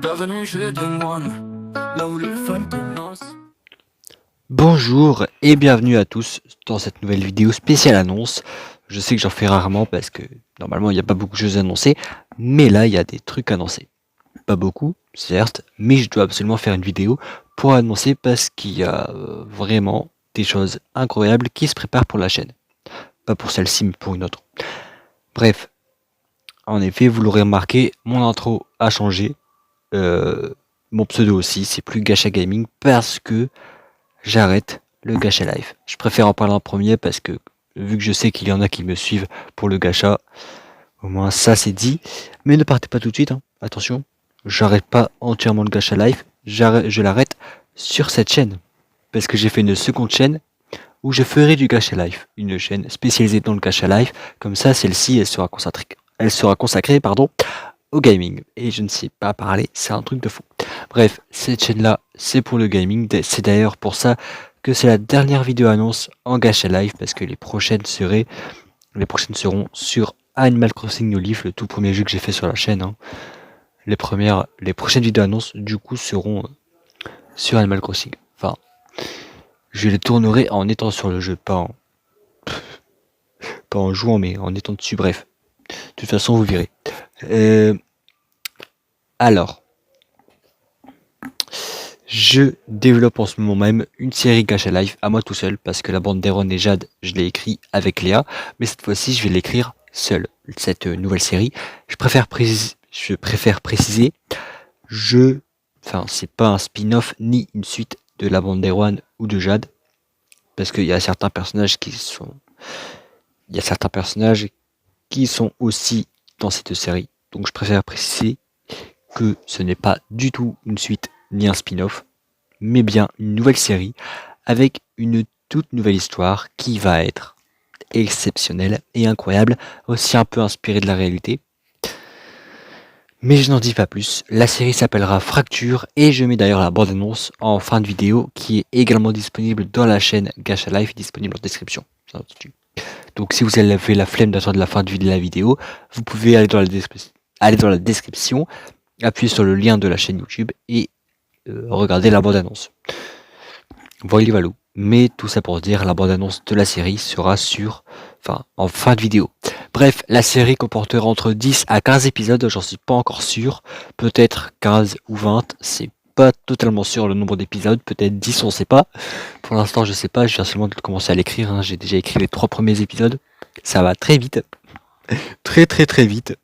Bienvenue chez Ding One, là où le fun commence. Bonjour et bienvenue à tous dans cette nouvelle vidéo spéciale annonce. Je sais que j'en fais rarement parce que normalement il n'y a pas beaucoup de choses annoncées, mais là il y a des trucs annoncés. Pas beaucoup, certes, mais je dois absolument faire une vidéo pour annoncer parce qu'il y a vraiment des choses incroyables qui se préparent pour la chaîne. Pas pour celle-ci, mais pour une autre. Bref, en effet, vous l'aurez remarqué, mon intro a changé. Mon pseudo aussi, c'est plus Gacha Gaming parce que j'arrête le Gacha Life. Je préfère en parler en premier parce que vu que je sais qu'il y en a qui me suivent pour le Gacha, au moins ça c'est dit. Mais ne partez pas tout de suite, hein. Attention, j'arrête pas entièrement le Gacha Life, je l'arrête sur cette chaîne. Parce que j'ai fait une seconde chaîne où je ferai du Gacha Life, une chaîne spécialisée dans le Gacha Life. Comme ça, celle-ci, elle sera consacrée, au gaming. Et je ne sais pas parler, c'est un truc de fou. Bref, cette chaîne-là, c'est pour le gaming. C'est d'ailleurs pour ça que c'est la dernière vidéo annonce en Gacha Live, parce que les prochaines seront sur Animal Crossing New Leaf, le tout premier jeu que j'ai fait sur la chaîne, hein. Les prochaines vidéos annonces, du coup, seront sur Animal Crossing. Enfin, je les tournerai en étant sur le jeu, pas en jouant, mais en étant dessus. Bref, de toute façon, vous verrez. Alors, je développe en ce moment même une série Gacha Life à moi tout seul, parce que la bande d'Eron et Jade, je l'ai écrit avec Léa, mais cette fois-ci, je vais l'écrire seul, cette nouvelle série. Je préfère préciser, enfin, c'est pas un spin-off ni une suite de la bande d'Erwan ou de Jade, parce qu'il y a certains personnages qui sont aussi dans cette série. Donc je préfère préciser que ce n'est pas du tout une suite ni un spin-off, mais bien une nouvelle série avec une toute nouvelle histoire qui va être exceptionnelle et incroyable, aussi un peu inspirée de la réalité. Mais je n'en dis pas plus, la série s'appellera Fracture et je mets d'ailleurs la bande-annonce en fin de vidéo qui est également disponible dans la chaîne Gacha Life, disponible en description. Donc si vous avez la flemme d'attendre la fin de la vidéo, vous pouvez aller dans la description, appuyer sur le lien de la chaîne YouTube et regarder la bande-annonce. Voilà. Mais tout ça pour dire, la bande-annonce de la série sera en fin de vidéo. Bref, la série comportera entre 10 à 15 épisodes, j'en suis pas encore sûr. Peut-être 15 ou 20, c'est pas totalement sûr le nombre d'épisodes, peut-être 10, on sait pas. Pour l'instant, je sais pas, je viens seulement de commencer à l'écrire, hein. J'ai déjà écrit les 3 premiers épisodes. Ça va très vite. Très très très vite.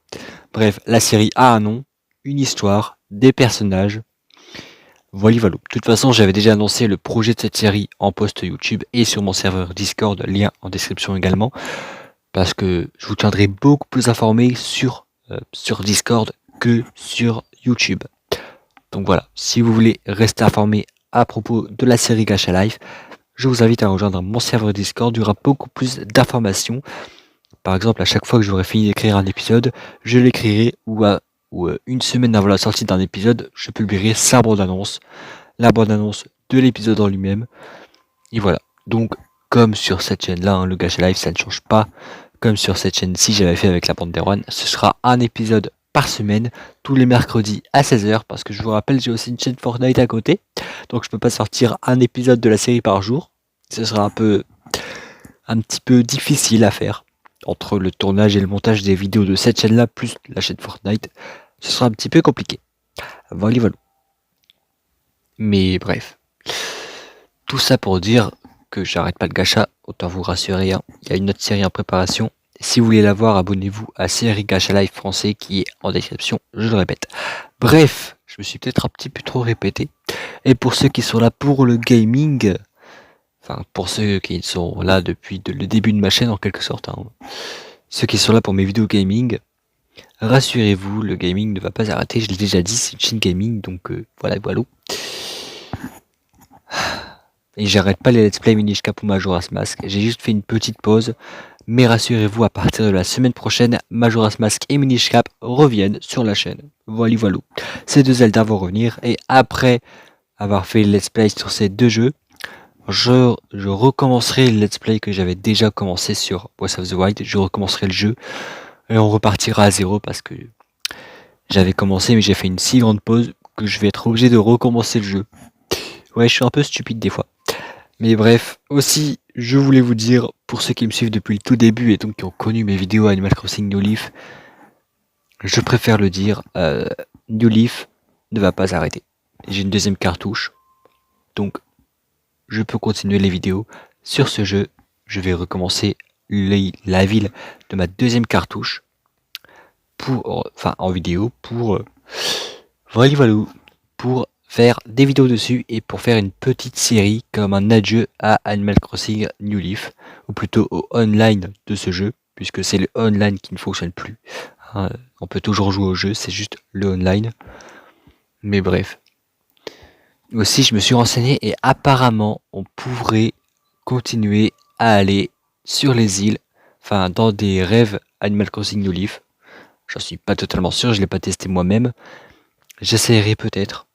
Bref, la série a un nom, une histoire, des personnages. Voilà. De toute façon, j'avais déjà annoncé le projet de cette série en post YouTube et sur mon serveur Discord, lien en description également, parce que je vous tiendrai beaucoup plus informé sur Discord que sur YouTube. Donc voilà, si vous voulez rester informé à propos de la série Gacha Life, je vous invite à rejoindre mon serveur Discord, il y aura beaucoup plus d'informations. Par exemple, à chaque fois que j'aurai fini d'écrire un épisode, je l'écrirai ou une semaine avant la sortie d'un épisode, je publierai sa bande-annonce, la bande-annonce de l'épisode en lui-même. Et voilà. Donc, comme sur cette chaîne-là, hein, le Gacha Life, ça ne change pas. Comme sur cette chaîne-ci, j'avais fait avec la bande d'Erwan, ce sera un épisode par semaine, tous les mercredis à 16h, parce que je vous rappelle, j'ai aussi une chaîne Fortnite à côté, donc je peux pas sortir un épisode de la série par jour. Ce sera un petit peu difficile à faire. Entre le tournage et le montage des vidéos de cette chaîne-là, plus la chaîne Fortnite, ce sera un petit peu compliqué. Voilà. Mais bref. Tout ça pour dire que j'arrête pas le gacha, autant vous rassurer, hein. Il y a une autre série en préparation. Si vous voulez la voir, abonnez-vous à série Gacha Live français qui est en description, je le répète. Bref, je me suis peut-être un petit peu trop répété. Et pour ceux qui sont là pour le gaming, enfin pour ceux qui sont là depuis le début de ma chaîne en quelque sorte, hein, ceux qui sont là pour mes vidéos gaming, rassurez-vous, le gaming ne va pas arrêter, je l'ai déjà dit, c'est une chaîne gaming, donc voilà. Et j'arrête pas les let's play Minish Cap ou Majora's Mask, j'ai juste fait une petite pause, mais rassurez-vous, à partir de la semaine prochaine, Majora's Mask et Minish Cap reviennent sur la chaîne. Voilà. Ces deux Zelda vont revenir, et après avoir fait le let's play sur ces deux jeux, je recommencerai le let's play que j'avais déjà commencé sur Breath of the Wild, je recommencerai le jeu. Et on repartira à zéro parce que j'avais commencé mais j'ai fait une si grande pause que je vais être obligé de recommencer le jeu. Ouais, je suis un peu stupide des fois. Mais bref, aussi, je voulais vous dire, pour ceux qui me suivent depuis le tout début et donc qui ont connu mes vidéos Animal Crossing New Leaf, je préfère le dire, New Leaf ne va pas arrêter. J'ai une deuxième cartouche, donc je peux continuer les vidéos sur ce jeu. Je vais recommencer la ville de ma deuxième cartouche en vidéo pour pour faire des vidéos dessus et pour faire une petite série comme un adieu à Animal Crossing New Leaf, ou plutôt au online de ce jeu, puisque c'est le online qui ne fonctionne plus. Hein, on peut toujours jouer au jeu, c'est juste le online. Mais bref. Aussi, je me suis renseigné et apparemment, on pourrait continuer à aller sur les îles, enfin dans des rêves Animal Crossing New Leaf. J'en suis pas totalement sûr, je l'ai pas testé moi-même. J'essaierai peut-être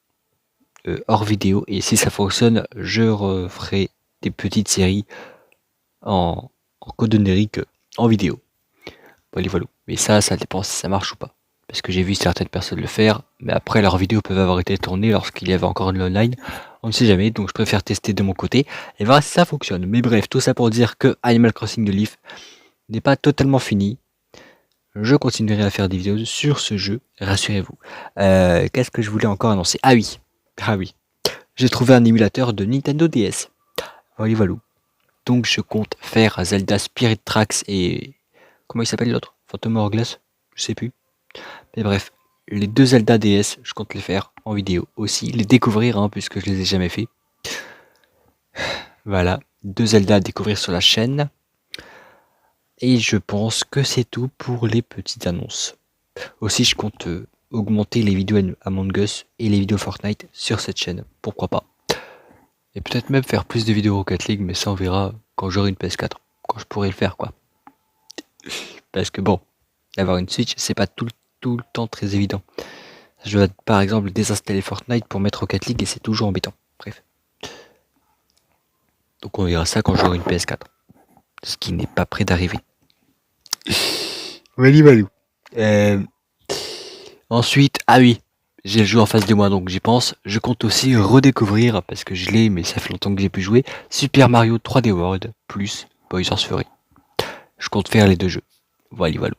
hors vidéo et si ça fonctionne, je referai des petites séries en code numérique en vidéo. Voilà. Mais ça dépend si ça marche ou pas. Parce que j'ai vu certaines personnes le faire, mais après leurs vidéos peuvent avoir été tournées lorsqu'il y avait encore de l'online. On ne sait jamais, donc je préfère tester de mon côté et voir si ça fonctionne. Mais bref, tout ça pour dire que Animal Crossing New Leaf n'est pas totalement fini. Je continuerai à faire des vidéos sur ce jeu, rassurez-vous. Qu'est-ce que je voulais encore annoncer? Ah oui, j'ai trouvé un émulateur de Nintendo DS. Voilà. Donc je compte faire Zelda Spirit Tracks et... Comment il s'appelle l'autre? Phantom Hourglass? Je sais plus. Mais bref, les deux Zelda DS, je compte les faire en vidéo aussi. Les découvrir, hein, puisque je les ai jamais fait. Voilà, deux Zelda à découvrir sur la chaîne. Et je pense que c'est tout pour les petites annonces. Aussi, je compte augmenter les vidéos Among Us et les vidéos Fortnite sur cette chaîne. Pourquoi pas? Et peut-être même faire plus de vidéos Rocket League, mais ça on verra quand j'aurai une PS4. Quand je pourrai le faire, quoi. Parce que bon, avoir une Switch, c'est pas tout le temps très évident. Je dois par exemple désinstaller Fortnite pour mettre Rocket League et c'est toujours embêtant. Bref. Donc on verra ça quand j'aurai une PS4. Ce qui n'est pas près d'arriver. Valou. Ensuite, ah oui, j'ai le jeu en face de moi donc j'y pense. Je compte aussi redécouvrir, parce que je l'ai mais ça fait longtemps que j'ai pu jouer, Super Mario 3D World plus Bowser's Fury. Je compte faire les deux jeux. Voilà.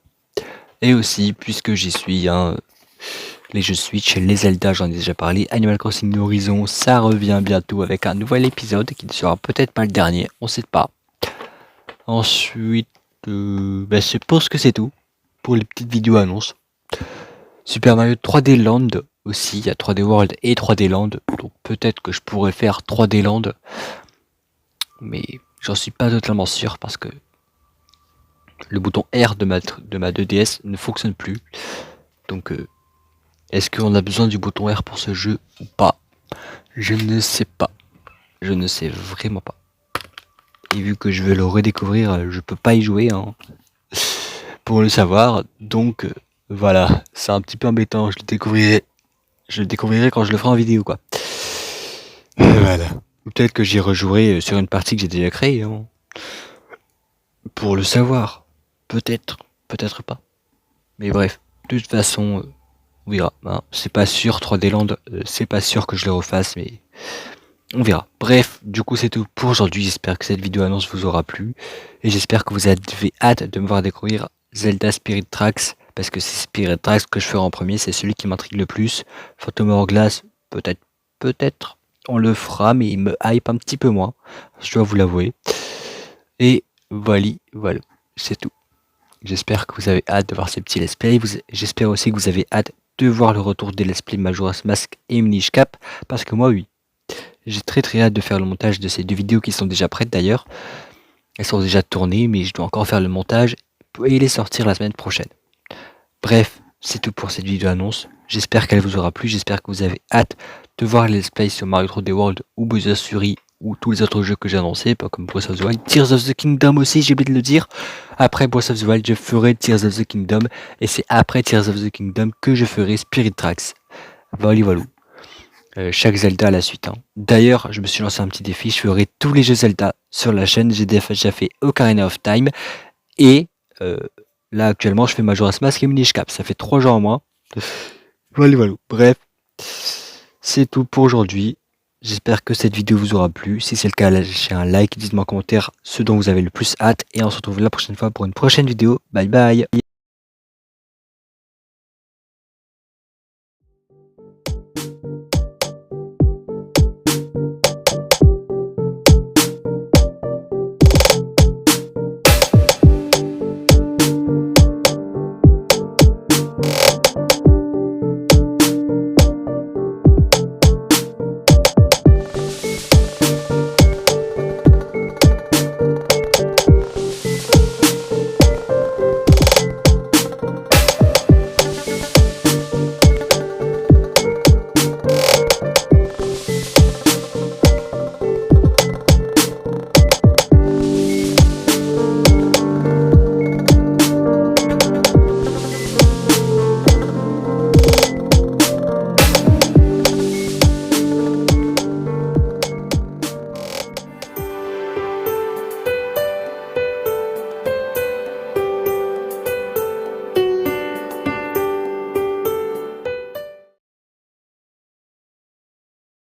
Et aussi, puisque j'y suis, hein, les jeux Switch, les Zelda, j'en ai déjà parlé. Animal Crossing New Horizons, ça revient bientôt avec un nouvel épisode qui ne sera peut-être pas le dernier, on sait pas. Ensuite, je pense que c'est tout pour les petites vidéos annonces. Super Mario 3D Land aussi, il y a 3D World et 3D Land, donc peut-être que je pourrais faire 3D Land, mais j'en suis pas totalement sûr parce que le bouton R de ma 2DS ne fonctionne plus. Donc est-ce qu'on a besoin du bouton R pour ce jeu ou pas? Je ne sais pas. Je ne sais vraiment pas. Et vu que je veux le redécouvrir, je peux pas y jouer hein, pour le savoir. Donc voilà, c'est un petit peu embêtant. Je le découvrirai quand je le ferai en vidéo quoi. Voilà. Peut-être que j'y rejouerai sur une partie que j'ai déjà créée. Hein, pour le savoir. Peut-être pas. Mais bref, de toute façon, on verra. Hein. C'est pas sûr, 3D Land, c'est pas sûr que je le refasse, mais on verra. Bref, du coup c'est tout pour aujourd'hui. J'espère que cette vidéo annonce vous aura plu. Et j'espère que vous avez hâte de me voir découvrir Zelda Spirit Tracks. Parce que c'est Spirit Tracks que je ferai en premier, c'est celui qui m'intrigue le plus. Phantom Hourglass, peut-être, on le fera, mais il me hype un petit peu moins. Je dois vous l'avouer. Et voilà, c'est tout. J'espère que vous avez hâte de voir ces petits let's play. J'espère aussi que vous avez hâte de voir le retour des let's play Majora's Mask et Minish Cap. Parce que moi, oui. J'ai très hâte de faire le montage de ces deux vidéos qui sont déjà prêtes d'ailleurs. Elles sont déjà tournées, mais je dois encore faire le montage et les sortir la semaine prochaine. Bref, c'est tout pour cette vidéo annonce. J'espère qu'elle vous aura plu. J'espère que vous avez hâte de voir les let's play sur Mario 3D World ou Bowser's Fury ou tous les autres jeux que j'ai annoncés, pas comme Breath of the Wild, Tears of the Kingdom aussi, j'ai oublié de le dire. Après Breath of the Wild, je ferai Tears of the Kingdom, et c'est après Tears of the Kingdom que je ferai Spirit Tracks. Voilà. Chaque Zelda à la suite. Hein. D'ailleurs, je me suis lancé un petit défi, je ferai tous les jeux Zelda sur la chaîne. J'ai déjà fait Ocarina of Time et Là, actuellement, je fais Majora's Mask et Minish Cap. Ça fait 3 jours en moins. Voilà. Bref, c'est tout pour aujourd'hui. J'espère que cette vidéo vous aura plu. Si c'est le cas, lâchez un like, dites-moi en commentaire ce dont vous avez le plus hâte. Et on se retrouve la prochaine fois pour une prochaine vidéo. Bye bye.